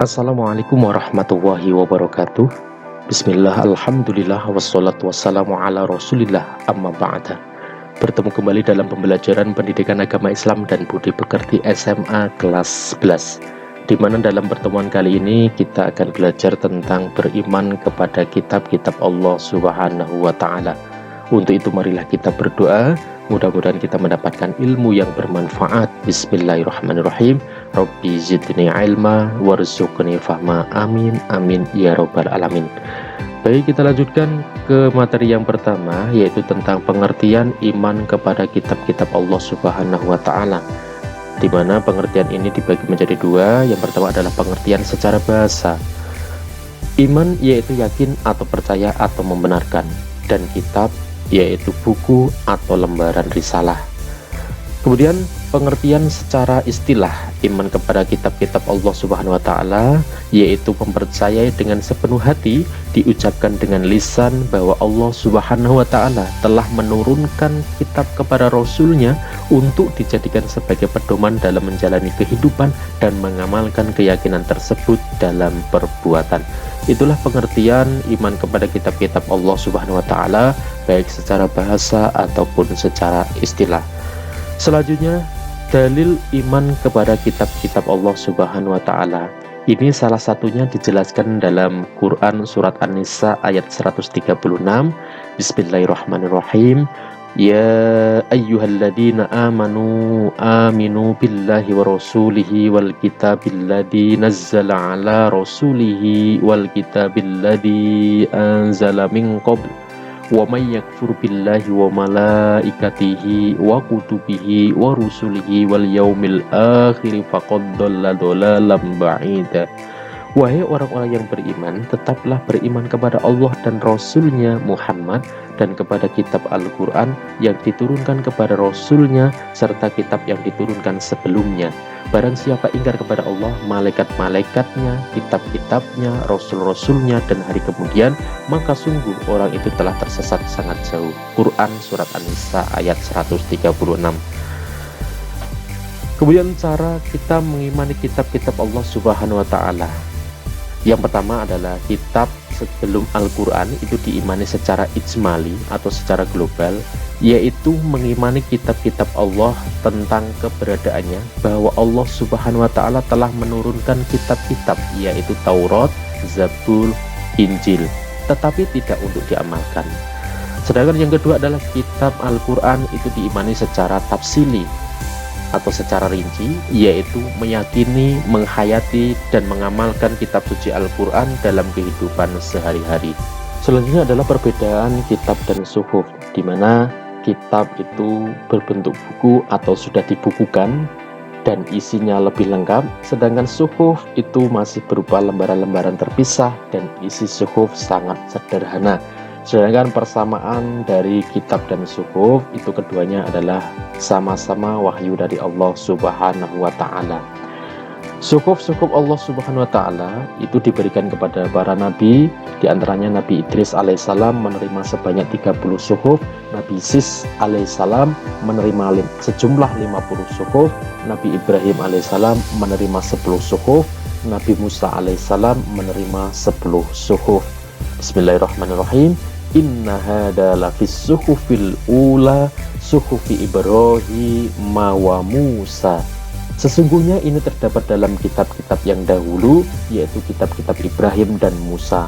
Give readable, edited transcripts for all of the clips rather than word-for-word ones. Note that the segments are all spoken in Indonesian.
Assalamualaikum warahmatullahi wabarakatuh. Bismillah, alhamdulillah, wassalatu wassalamu ala rasulillah, amma ba'da. Bertemu kembali dalam pembelajaran pendidikan agama Islam dan budi pekerti SMA kelas 11, di mana dalam pertemuan kali ini kita akan belajar tentang beriman kepada kitab-kitab Allah Subhanahu wa Ta'ala. Untuk itu marilah kita berdoa, mudah-mudahan kita mendapatkan ilmu yang bermanfaat. Bismillahirrahmanirrahim. Rabbi zidni ilma warzuqni fahma, amin amin ya robbal alamin. Baik, kita lanjutkan ke materi yang pertama, yaitu tentang pengertian iman kepada kitab-kitab Allah Subhanahu wa Ta'ala, di mana pengertian ini dibagi menjadi dua. Yang pertama adalah pengertian secara bahasa. Iman yaitu yakin atau percaya atau membenarkan, dan kitab yaitu buku atau lembaran risalah. Kemudian pengertian secara istilah iman kepada kitab-kitab Allah Subhanahu wa Ta'ala yaitu mempercayai dengan sepenuh hati, diucapkan dengan lisan bahwa Allah Subhanahu wa Ta'ala telah menurunkan kitab kepada Rasulnya untuk dijadikan sebagai pedoman dalam menjalani kehidupan dan mengamalkan keyakinan tersebut dalam perbuatan. Itulah pengertian iman kepada kitab-kitab Allah Subhanahu wa Ta'ala, baik secara bahasa ataupun secara istilah. Selanjutnya, dalil iman kepada kitab-kitab Allah Subhanahu wa Ta'ala. Ini salah satunya dijelaskan dalam Quran surat An-Nisa ayat 136. Bismillahirrahmanirrahim. Ya ayyuhalladzina amanu aminu billahi wa rasulihi wal kitabilladzi nazzala ala rasulihi wal kitabilladzi anzala min qabl wa may yakfur billahi wa malaikatihi wa kutubihi wa rusulihi wal yaumil akhir faqad dhalla dhalalan ba'ida. Wahai orang-orang yang beriman, tetaplah beriman kepada Allah dan Rasulnya Muhammad, dan kepada kitab Al-Quran yang diturunkan kepada Rasulnya serta kitab yang diturunkan sebelumnya. Barang siapa ingkar kepada Allah, malaikat-malaikatnya, kitab-kitabnya, rasul-rasulnya, dan hari kemudian, maka sungguh orang itu telah tersesat sangat jauh. Quran surat An-Nisa ayat 136. Kemudian cara kita mengimani kitab-kitab Allah Subhanahu wa Ta'ala. Yang pertama adalah kitab sebelum Al-Quran itu diimani secara ijmali atau secara global, yaitu mengimani kitab-kitab Allah tentang keberadaannya, bahwa Allah Subhanahu wa Ta'ala telah menurunkan kitab-kitab, yaitu Taurat, Zabur, Injil, tetapi tidak untuk diamalkan. Sedangkan yang kedua adalah kitab Al-Quran itu diimani secara tafsili atau secara rinci, yaitu meyakini, menghayati, dan mengamalkan kitab suci Al-Quran dalam kehidupan sehari-hari. Selanjutnya adalah perbedaan kitab dan suhuf, di mana kitab itu berbentuk buku atau sudah dibukukan dan isinya lebih lengkap, sedangkan suhuf itu masih berupa lembaran-lembaran terpisah dan isi suhuf sangat sederhana. Sedangkan persamaan dari kitab dan suhuf itu keduanya adalah sama-sama wahyu dari Allah Subhanahu wa Ta'ala. Suhuf-suhuf Allah Subhanahu wa Ta'ala itu diberikan kepada para nabi, diantaranya Nabi Idris alaihissalam menerima sebanyak 30 suhuf, Nabi Sis alaihissalam menerima sejumlah 50 suhuf, Nabi Ibrahim alaihissalam menerima 10 suhuf, Nabi Musa alaihissalam menerima 10 suhuf. Bismillahirrahmanirrahim. Inna hada lafis suhufil ula suhufi Ibrahim wa Musa. Sesungguhnya ini terdapat dalam kitab-kitab yang dahulu, yaitu kitab-kitab Ibrahim dan Musa.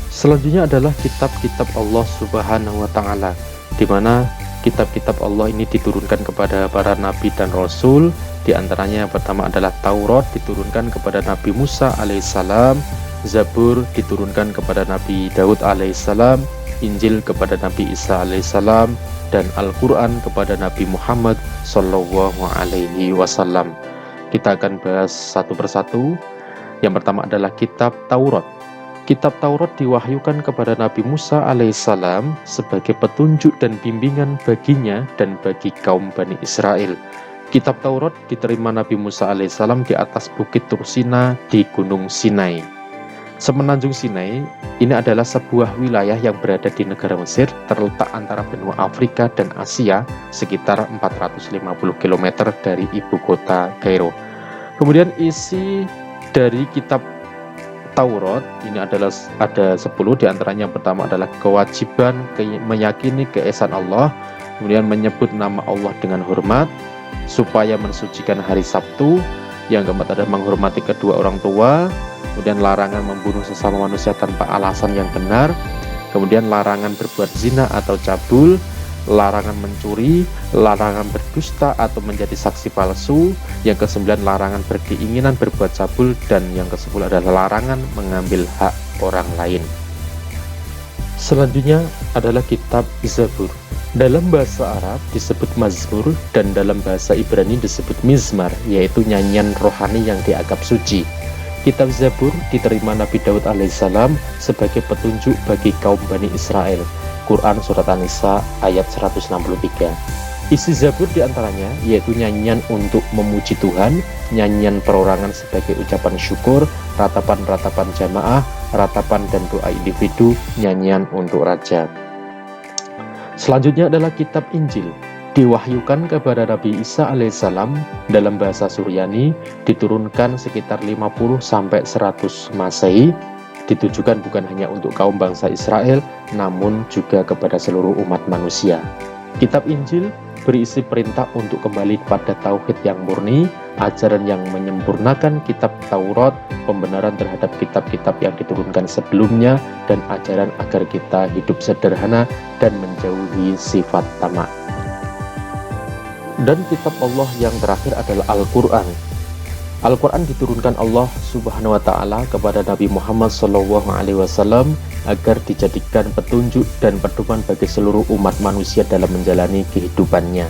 Selanjutnya adalah kitab-kitab Allah Subhanahu wa Ta'ala, di mana kitab-kitab Allah ini diturunkan kepada para nabi dan rasul. Di antaranya yang pertama adalah Taurat diturunkan kepada Nabi Musa alaihissalam, Zabur diturunkan kepada Nabi Daud alaihissalam, Injil kepada Nabi Isa alaihissalam, dan Al-Quran kepada Nabi Muhammad sallallahu alaihi wasallam. Kita akan bahas satu persatu. Yang pertama adalah kitab Taurat. Kitab Taurat diwahyukan kepada Nabi Musa alaihissalam sebagai petunjuk dan bimbingan baginya dan bagi kaum Bani Israel. Kitab Taurat diterima Nabi Musa alaihissalam di atas bukit Tursina di Gunung Sinai. Semenanjung Sinai ini adalah sebuah wilayah yang berada di negara Mesir, terletak antara benua Afrika dan Asia, sekitar 450 km dari ibu kota Kairo. Kemudian isi Dari kitab Taurat ini adalah ada 10, diantaranya yang pertama adalah kewajiban meyakini keesaan Allah, kemudian menyebut nama Allah dengan hormat, supaya mensucikan hari Sabtu, yang keempat adalah menghormati kedua orang tua, kemudian larangan membunuh sesama manusia tanpa alasan yang benar, kemudian larangan berbuat zina atau cabul, larangan mencuri, larangan berdusta atau menjadi saksi palsu, yang ke-9 larangan berkeinginan berbuat cabul, dan yang ke-10 adalah larangan mengambil hak orang lain. Selanjutnya adalah kitab Zabur. Dalam bahasa Arab disebut Mazmur dan dalam bahasa Ibrani disebut Mizmar, yaitu nyanyian rohani yang dianggap suci. Kitab Zabur diterima Nabi Daud alaihissalam sebagai petunjuk bagi kaum Bani Israel. Quran Surat An-Nisa ayat 163. Isi Zabur diantaranya yaitu nyanyian untuk memuji Tuhan, nyanyian perorangan sebagai ucapan syukur, ratapan-ratapan jamaah, ratapan dan doa individu, nyanyian untuk raja. Selanjutnya adalah kitab Injil. Diwahyukan kepada Nabi Isa alaihissalam dalam bahasa Suryani, diturunkan sekitar 50-100 Masehi, ditujukan bukan hanya untuk kaum bangsa Israel, namun juga kepada seluruh umat manusia. Kitab Injil berisi perintah untuk kembali pada tauhid yang murni, ajaran yang menyempurnakan kitab Taurat, pembenaran terhadap kitab-kitab yang diturunkan sebelumnya, dan ajaran agar kita hidup sederhana dan menjauhi sifat tamak. Dan kitab Allah yang terakhir adalah Al-Quran. Al-Quran diturunkan Allah Subhanahu wa Ta'ala kepada Nabi Muhammad SAW agar dijadikan petunjuk dan pedoman bagi seluruh umat manusia dalam menjalani kehidupannya.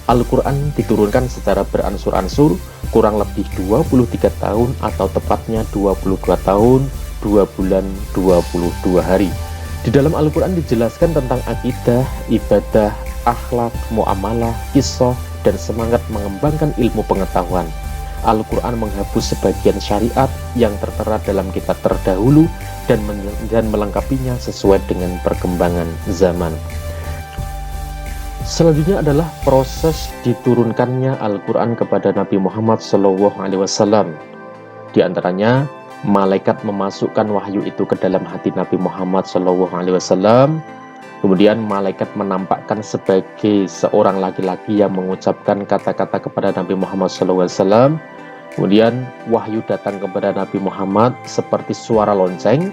Al-Quran diturunkan secara beransur-ansur, kurang lebih 23 tahun atau tepatnya 22 tahun, 2 bulan, 22 hari. Di dalam Al-Quran dijelaskan tentang akidah, ibadah, akhlak, muamalah, kisah, dan semangat mengembangkan ilmu pengetahuan. Al-Quran menghapus sebagian syariat yang tertera dalam kitab terdahulu dan melengkapinya sesuai dengan perkembangan zaman. Selanjutnya adalah proses diturunkannya Al-Quran kepada Nabi Muhammad SAW. Di antaranya, malaikat memasukkan wahyu itu ke dalam hati Nabi Muhammad SAW. Kemudian malaikat menampakkan sebagai seorang laki-laki yang mengucapkan kata-kata kepada Nabi Muhammad SAW. Kemudian wahyu datang kepada Nabi Muhammad seperti suara lonceng,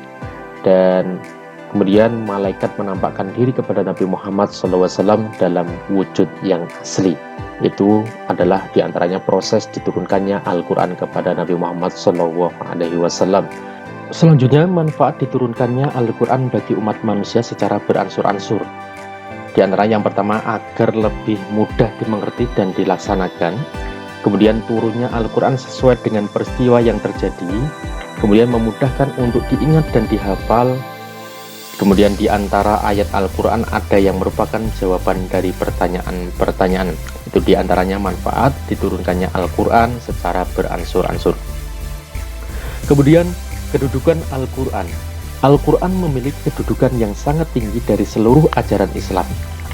dan kemudian malaikat menampakkan diri kepada Nabi Muhammad SAW dalam wujud yang asli. Itu adalah diantaranya proses diturunkannya Al-Quran kepada Nabi Muhammad SAW. Selanjutnya, manfaat diturunkannya Al-Quran bagi umat manusia secara beransur-ansur. Di antara yang pertama, agar lebih mudah dimengerti dan dilaksanakan. Kemudian turunnya Al-Quran sesuai dengan peristiwa yang terjadi. Kemudian memudahkan untuk diingat dan dihafal. Kemudian di antara ayat Al-Quran ada yang merupakan jawaban dari pertanyaan-pertanyaan. Itu di antaranya manfaat diturunkannya Al-Quran secara beransur-ansur. Kemudian kedudukan Al-Quran. Al-Quran memiliki kedudukan yang sangat tinggi dari seluruh ajaran Islam.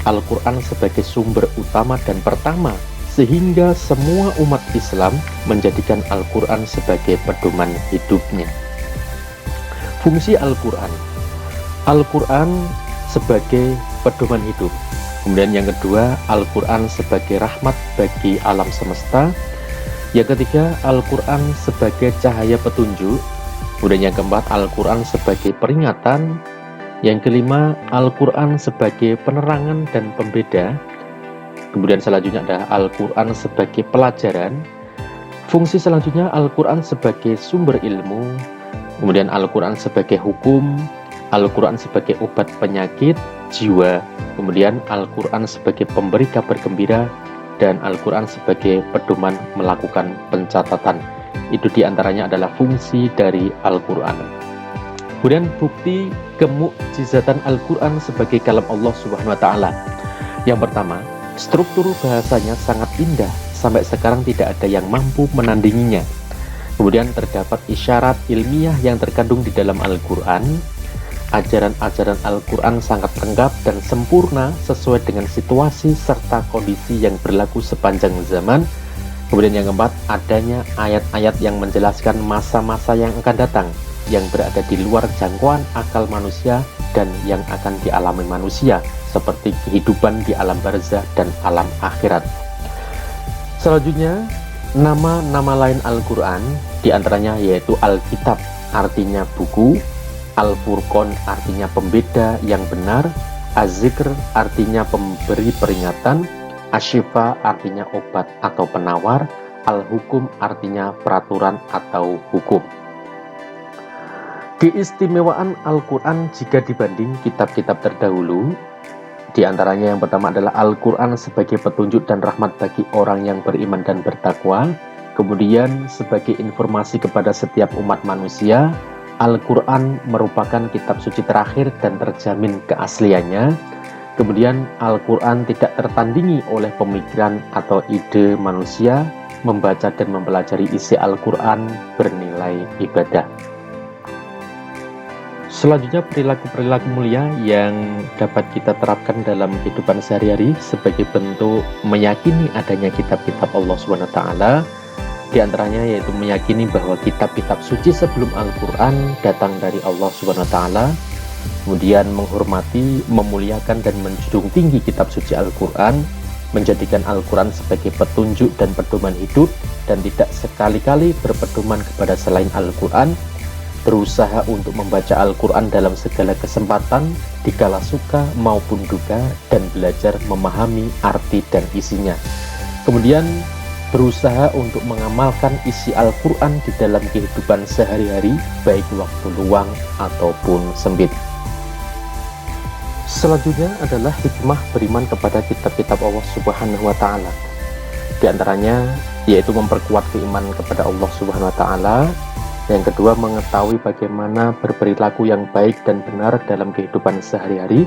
Al-Quran sebagai sumber utama dan pertama, sehingga semua umat Islam menjadikan Al-Quran sebagai pedoman hidupnya. Fungsi Al-Quran. Al-Quran sebagai pedoman hidup. Kemudian yang kedua, Al-Quran sebagai rahmat bagi alam semesta. Yang ketiga, Al-Quran sebagai cahaya petunjuk. Kemudian yang keempat, Al-Quran sebagai peringatan. Yang kelima, Al-Quran sebagai penerangan dan pembeda. Kemudian selanjutnya ada Al-Quran sebagai pelajaran. Fungsi selanjutnya, Al-Quran sebagai sumber ilmu. Kemudian Al-Quran sebagai hukum. Al-Quran sebagai obat penyakit jiwa. Kemudian Al-Quran sebagai pemberi kabar gembira. Dan Al-Quran sebagai pedoman melakukan pencatatan. Itu diantaranya adalah fungsi dari Al-Quran. Kemudian bukti kemukjizatan Al-Quran sebagai kalam Allah Subhanahu wa Ta'ala. Yang pertama, struktur bahasanya sangat indah, sampai sekarang tidak ada yang mampu menandinginya. Kemudian terdapat isyarat ilmiah yang terkandung di dalam Al-Quran. Ajaran-ajaran Al-Quran sangat lengkap dan sempurna sesuai dengan situasi serta kondisi yang berlaku sepanjang zaman. Kemudian yang keempat, adanya ayat-ayat yang menjelaskan masa-masa yang akan datang, yang berada di luar jangkauan akal manusia dan yang akan dialami manusia, seperti kehidupan di alam barzah dan alam akhirat. Selanjutnya, nama-nama lain Al-Quran, diantaranya yaitu Alkitab, artinya buku, Al-Furqan, artinya pembeda yang benar, Az-Zikr, artinya pemberi peringatan, Asyifa, artinya obat atau penawar, Al-Hukum, artinya peraturan atau hukum. Keistimewaan Al-Quran jika dibanding kitab-kitab terdahulu, diantaranya yang pertama adalah Al-Quran sebagai petunjuk dan rahmat bagi orang yang beriman dan bertakwa, kemudian sebagai informasi kepada setiap umat manusia. Al-Quran merupakan kitab suci terakhir dan terjamin keasliannya. Kemudian Al-Quran tidak tertandingi oleh pemikiran atau ide manusia. Membaca dan mempelajari isi Al-Quran bernilai ibadah. Selanjutnya, perilaku-perilaku mulia yang dapat kita terapkan dalam kehidupan sehari-hari sebagai bentuk meyakini adanya kitab-kitab Allah SWT. Di antaranya yaitu meyakini bahwa kitab-kitab suci sebelum Al-Quran datang dari Allah SWT. Kemudian menghormati, memuliakan, dan menjunjung tinggi kitab suci Al-Quran, menjadikan Al-Quran sebagai petunjuk dan pedoman hidup, dan tidak sekali-kali berpedoman kepada selain Al-Quran, berusaha untuk membaca Al-Quran dalam segala kesempatan, dikala suka maupun duka, dan belajar memahami arti dan isinya. Kemudian berusaha untuk mengamalkan isi Al-Quran di dalam kehidupan sehari-hari, baik waktu luang ataupun sempit. Selanjutnya adalah hikmah beriman kepada kitab-kitab Allah Subhanahu wa Ta'ala. Di antaranya yaitu memperkuat keimanan kepada Allah Subhanahu wa Ta'ala. Yang kedua, mengetahui bagaimana berperilaku yang baik dan benar dalam kehidupan sehari-hari.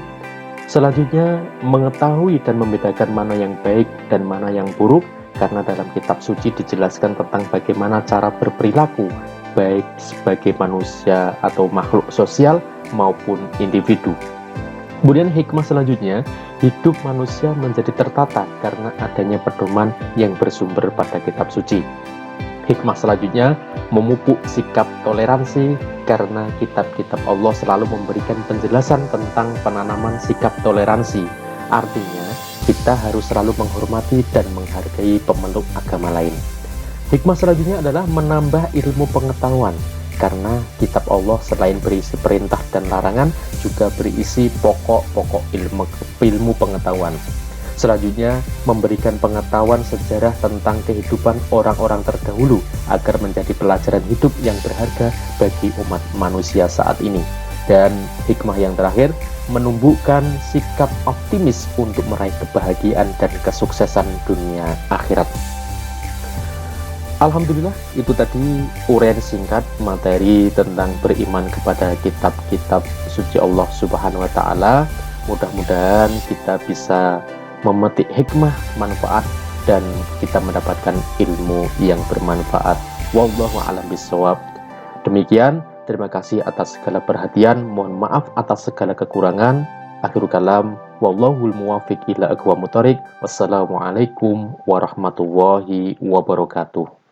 Selanjutnya, mengetahui dan membedakan mana yang baik dan mana yang buruk, karena dalam kitab suci dijelaskan tentang bagaimana cara berperilaku baik sebagai manusia atau makhluk sosial maupun individu. Kemudian hikmah selanjutnya, hidup manusia menjadi tertata karena adanya pedoman yang bersumber pada kitab suci. Hikmah selanjutnya, memupuk sikap toleransi karena kitab-kitab Allah selalu memberikan penjelasan tentang penanaman sikap toleransi. Artinya, kita harus selalu menghormati dan menghargai pemeluk agama lain. Hikmah selanjutnya adalah menambah ilmu pengetahuan, karena kitab Allah selain berisi perintah dan larangan, juga berisi pokok-pokok ilmu pengetahuan. Selanjutnya, memberikan pengetahuan sejarah tentang kehidupan orang-orang terdahulu agar menjadi pelajaran hidup yang berharga bagi umat manusia saat ini. Dan hikmah yang terakhir, menumbuhkan sikap optimis untuk meraih kebahagiaan dan kesuksesan dunia akhirat. Alhamdulillah, itu tadi uraian singkat materi tentang beriman kepada kitab-kitab suci Allah Subhanahu wa Ta'ala. Mudah-mudahan kita bisa memetik hikmah, manfaat, dan kita mendapatkan ilmu yang bermanfaat. Wallahu a'lam bishawab. Demikian, terima kasih atas segala perhatian. Mohon maaf atas segala kekurangan. Akhirul kalam, wallahul muwaffiq ila aqwamut thoriq. Wassalamualaikum warahmatullahi wabarakatuh.